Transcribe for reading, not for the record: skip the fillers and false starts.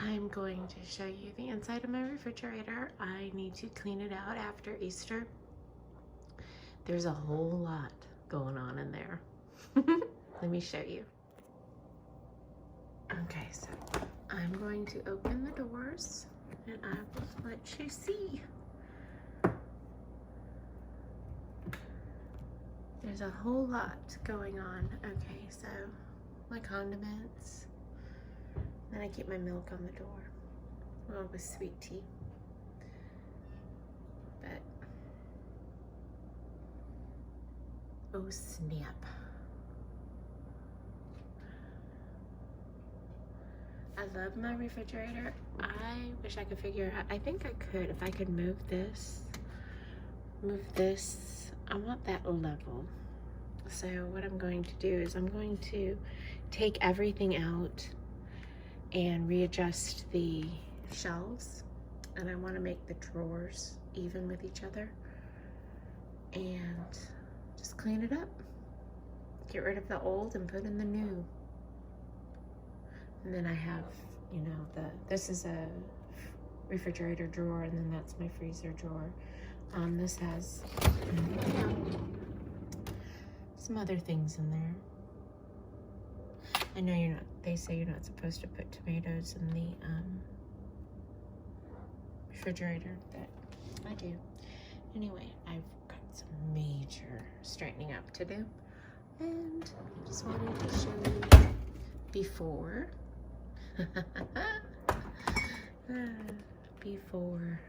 I'm going to show you the inside of my refrigerator. I need to clean it out after Easter. There's a whole lot going on in there. Let me show you. Okay, so I'm going to open the doors and I will let you see. There's a whole lot going on. Okay, so my condiments. Then I keep my milk on the door. Well, with sweet tea. But, oh snap. I love my refrigerator. I wish I could figure out, I think I could, if I could move this. I want that level. So what I'm going to do is I'm going to take everything out and readjust the shelves, and I want to make the drawers even with each other and just clean it up. Get rid of the old and put in the new. And then I have, you know, this is a refrigerator drawer, and then that's my freezer drawer. This has some other things in there. I know you're not, they say you're not supposed to put tomatoes in the refrigerator, but I do. Anyway, I've got some major straightening up to do, and I just wanted to show you before. Before